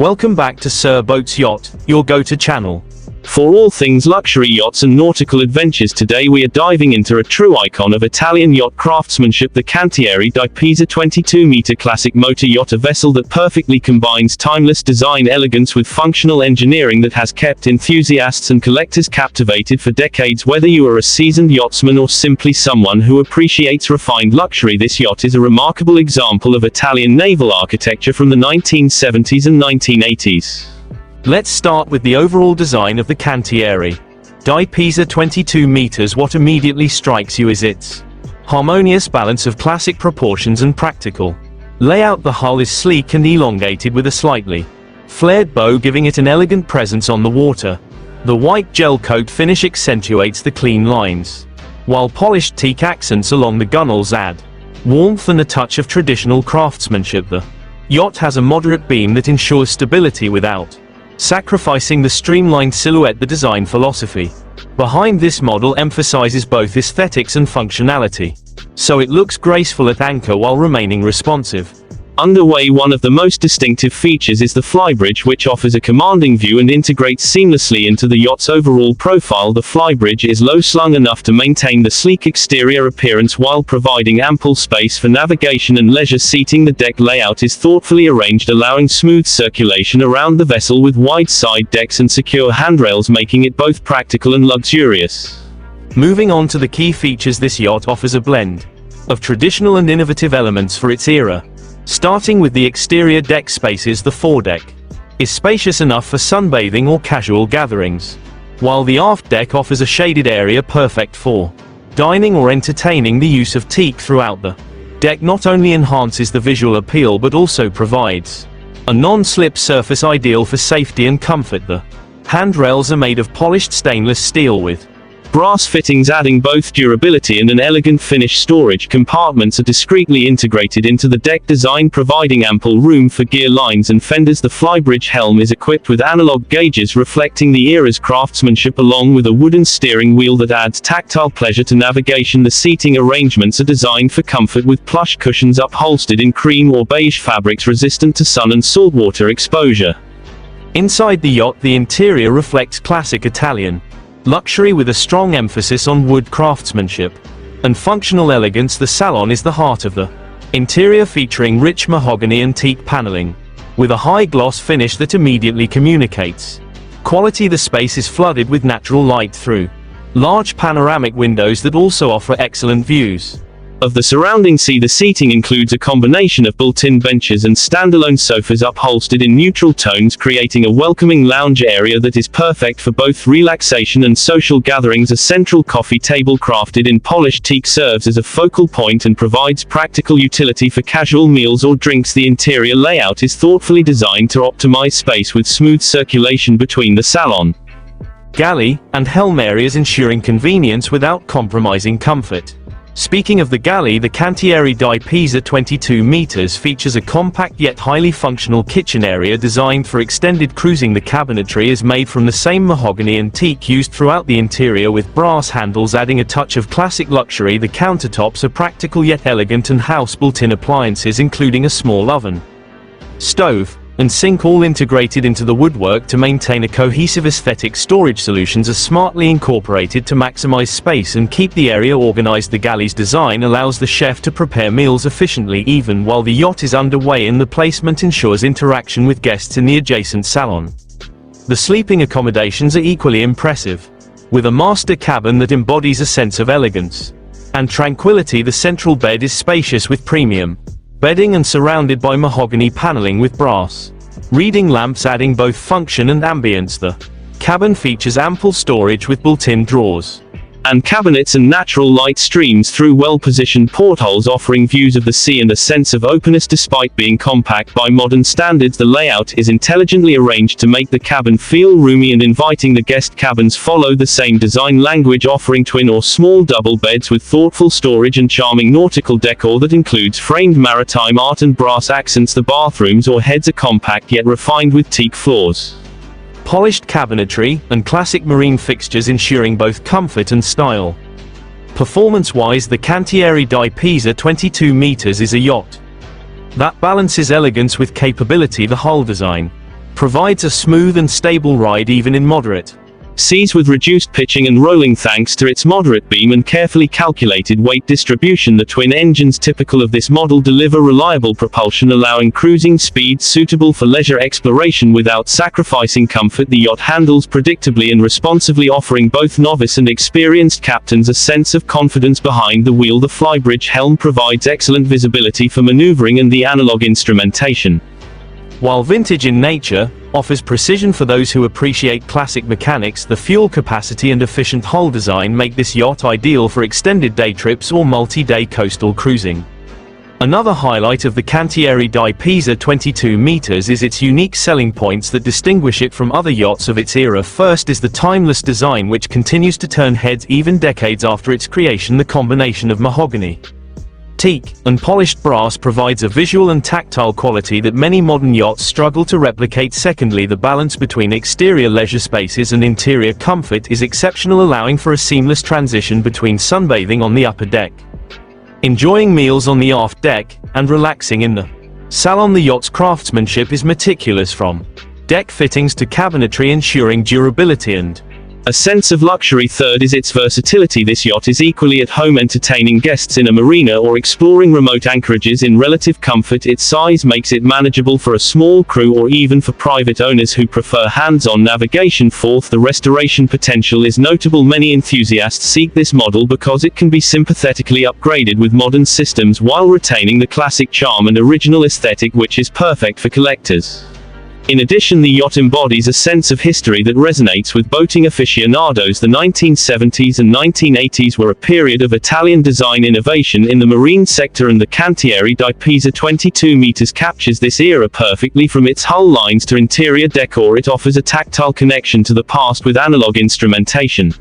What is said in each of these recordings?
Welcome back to Sir Boats Yacht, your go-to channel for all things luxury yachts and nautical adventures. Today we are diving into a true icon of Italian yacht craftsmanship, the Cantieri di Pisa 22-meter classic motor yacht, a vessel that perfectly combines timeless design elegance with functional engineering that has kept enthusiasts and collectors captivated for decades. Whether you are a seasoned yachtsman or simply someone who appreciates refined luxury, this yacht is a remarkable example of Italian naval architecture from the 1970s and 1980s. Let's start with the overall design of the Cantieri di Pisa 22 meters. What immediately strikes you is its harmonious balance of classic proportions and practical layout. The hull is sleek and elongated with a slightly flared bow, giving it an elegant presence on the water. The white gel coat finish accentuates the clean lines, while polished teak accents along the gunnels add warmth and a touch of traditional craftsmanship. The yacht has a moderate beam that ensures stability without sacrificing the streamlined silhouette. The design philosophy behind this model emphasizes both aesthetics and functionality, so it looks graceful at anchor while remaining responsive. Underway, one of the most distinctive features is the flybridge, which offers a commanding view and integrates seamlessly into the yacht's overall profile. The flybridge is low-slung enough to maintain the sleek exterior appearance while providing ample space for navigation and leisure seating. The deck layout is thoughtfully arranged, allowing smooth circulation around the vessel with wide side decks and secure handrails, making it both practical and luxurious. Moving on to the key features, this yacht offers a blend of traditional and innovative elements for its era. Starting with the exterior deck spaces, the foredeck is spacious enough for sunbathing or casual gatherings, while the aft deck offers a shaded area perfect for dining or entertaining. The use of teak throughout the deck not only enhances the visual appeal but also provides a non-slip surface ideal for safety and comfort. The handrails are made of polished stainless steel with brass fittings, adding both durability and an elegant finish. Storage compartments are discreetly integrated into the deck design, providing ample room for gear lines and fenders. The flybridge helm is equipped with analog gauges reflecting the era's craftsmanship, along with a wooden steering wheel that adds tactile pleasure to navigation. The seating arrangements are designed for comfort, with plush cushions upholstered in cream or beige fabrics resistant to sun and saltwater exposure. Inside the yacht, the interior reflects classic Italian luxury with a strong emphasis on wood craftsmanship and functional elegance. The salon is the heart of the interior, featuring rich mahogany and teak paneling with a high gloss finish that immediately communicates quality. The space is flooded with natural light through large panoramic windows that also offer excellent views of the surrounding sea. The seating includes a combination of built-in benches and standalone sofas upholstered in neutral tones, creating a welcoming lounge area that is perfect for both relaxation and social gatherings. A central coffee table crafted in polished teak serves as a focal point and provides practical utility for casual meals or drinks. The interior layout is thoughtfully designed to optimize space with smooth circulation between the salon, galley, and helm areas, ensuring convenience without compromising comfort. Speaking of the galley, the Cantieri di Pisa 22 meters features a compact yet highly functional kitchen area designed for extended cruising. The cabinetry is made from the same mahogany and teak used throughout the interior, with brass handles adding a touch of classic luxury. The countertops are practical yet elegant and house built-in appliances, including a small oven, stove, and sink, all integrated into the woodwork to maintain a cohesive aesthetic. Storage solutions are smartly incorporated to maximize space and keep the area organized. The galley's design allows the chef to prepare meals efficiently even while the yacht is underway, and the placement ensures interaction with guests in the adjacent salon. The sleeping accommodations are equally impressive, with a master cabin that embodies a sense of elegance and tranquility. The central bed is spacious with premium bedding and surrounded by mahogany paneling with brass reading lamps, adding both function and ambience. The cabin features ample storage with built-in drawers and cabinets and natural light streams through well-positioned portholes, offering views of the sea and a sense of openness. Despite being compact by modern standards, the layout is intelligently arranged to make the cabin feel roomy and inviting. The guest cabins follow the same design language, offering twin or small double beds with thoughtful storage and charming nautical decor that includes framed maritime art and brass accents. The bathrooms or heads are compact yet refined with teak floors, polished cabinetry, and classic marine fixtures, ensuring both comfort and style. Performance-wise, the Cantieri di Pisa 22 meters is a yacht that balances elegance with capability. The hull design Provides a smooth and stable ride even in moderate seas with reduced pitching and rolling thanks to its moderate beam and carefully calculated weight distribution. The twin engines typical of this model deliver reliable propulsion, allowing cruising speeds suitable for leisure exploration without sacrificing comfort. The yacht handles predictably and responsively, offering both novice and experienced captains a sense of confidence behind the wheel. The flybridge helm provides excellent visibility for maneuvering, and the analog instrumentation, while vintage in nature, offers precision for those who appreciate classic mechanics. The fuel capacity and efficient hull design make this yacht ideal for extended day trips or multi-day coastal cruising. Another highlight of the Cantieri di Pisa 22 meters is its unique selling points that distinguish it from other yachts of its era. First is the timeless design, which continues to turn heads even decades after its creation. The combination of mahogany, teak, and polished brass provides a visual and tactile quality that many modern yachts struggle to replicate. Secondly, the balance between exterior leisure spaces and interior comfort is exceptional, allowing for a seamless transition between sunbathing on the upper deck, enjoying meals on the aft deck, and relaxing in the salon. The yacht's craftsmanship is meticulous, from deck fittings to cabinetry, ensuring durability and a sense of luxury. Third is its versatility. This yacht is equally at home entertaining guests in a marina or exploring remote anchorages in relative comfort. Its size makes it manageable for a small crew or even for private owners who prefer hands-on navigation. Fourth, the restoration potential is notable. Many enthusiasts seek this model because it can be sympathetically upgraded with modern systems while retaining the classic charm and original aesthetic, which is perfect for collectors. In addition, the yacht embodies a sense of history that resonates with boating aficionados. The 1970s and 1980s were a period of Italian design innovation in the marine sector, and the Cantieri di Pisa 22 meters captures this era perfectly. From its hull lines to interior decor, it offers a tactile connection to the past with analog instrumentation,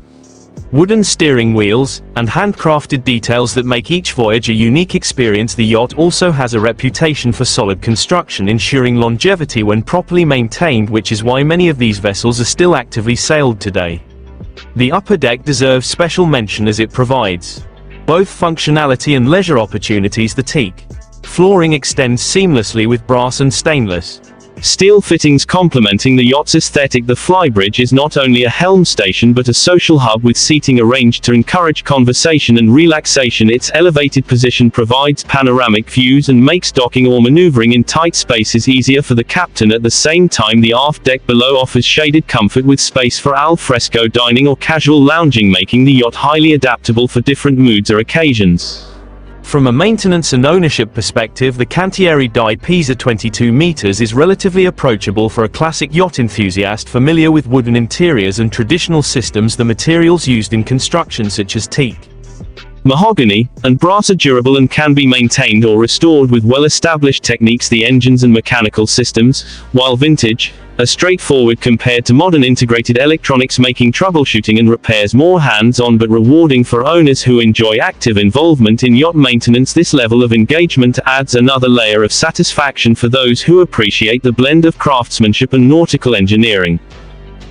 wooden steering wheels, and handcrafted details that make each voyage a unique experience. The yacht also has a reputation for solid construction, ensuring longevity when properly maintained, which is why many of these vessels are still actively sailed today. The upper deck deserves special mention as it provides both functionality and leisure opportunities. The teak flooring extends seamlessly with brass and stainless steel fittings complementing the yacht's aesthetic. The flybridge is not only a helm station but a social hub with seating arranged to encourage conversation and relaxation. Its elevated position provides panoramic views and makes docking or maneuvering in tight spaces easier for the captain. At the same time, the aft deck below offers shaded comfort with space for al fresco dining or casual lounging, making the yacht highly adaptable for different moods or occasions. From a maintenance and ownership perspective, the Cantieri di Pisa 22 meters is relatively approachable for a classic yacht enthusiast familiar with wooden interiors and traditional systems. The materials used in construction, such as teak, mahogany, and brass, are durable and can be maintained or restored with well-established techniques. The engines and mechanical systems, while vintage, are straightforward compared to modern integrated electronics, making troubleshooting and repairs more hands-on but rewarding for owners who enjoy active involvement in yacht maintenance. This level of engagement adds another layer of satisfaction for those who appreciate the blend of craftsmanship and nautical engineering.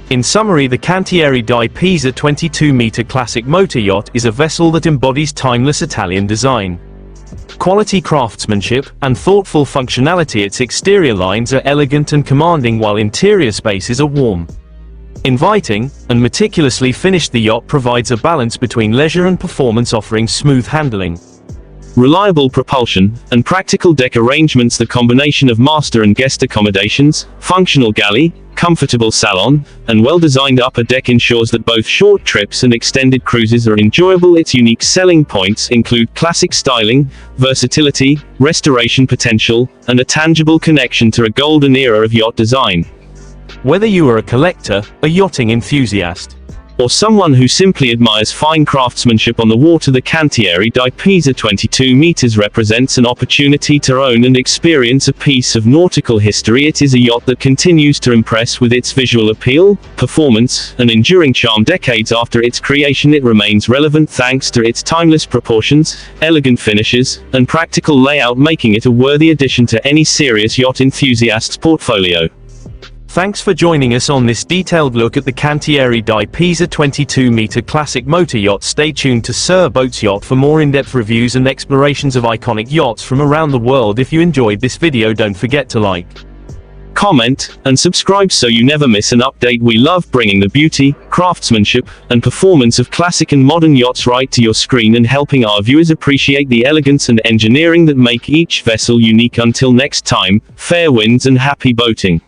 In summary, the Cantieri di Pisa 22-meter classic motor yacht is a vessel that embodies timeless Italian design, quality craftsmanship, and thoughtful functionality. Its exterior lines are elegant and commanding, while interior spaces are warm, inviting, and meticulously finished. The yacht provides a balance between leisure and performance, offering smooth handling, reliable propulsion, and practical deck arrangements. The combination of master and guest accommodations, functional galley, comfortable salon, and well-designed upper deck ensures that both short trips and extended cruises are enjoyable. Its unique selling points include classic styling, versatility, restoration potential, and a tangible connection to a golden era of yacht design. Whether you are a collector, a yachting enthusiast, or someone who simply admires fine craftsmanship on the water, the Cantieri di Pisa 22 meters represents an opportunity to own and experience a piece of nautical history. It is a yacht that continues to impress with its visual appeal, performance, and enduring charm. Decades after its creation, it remains relevant thanks to its timeless proportions, elegant finishes, and practical layout, making it a worthy addition to any serious yacht enthusiast's portfolio. Thanks for joining us on this detailed look at the Cantieri di Pisa 22-meter classic motor yacht. Stay tuned to Sir Boats Yacht for more in-depth reviews and explorations of iconic yachts from around the world. If you enjoyed this video, don't forget to like, comment, and subscribe so you never miss an update. We love bringing the beauty, craftsmanship, and performance of classic and modern yachts right to your screen and helping our viewers appreciate the elegance and engineering that make each vessel unique. Until next time, fair winds and happy boating.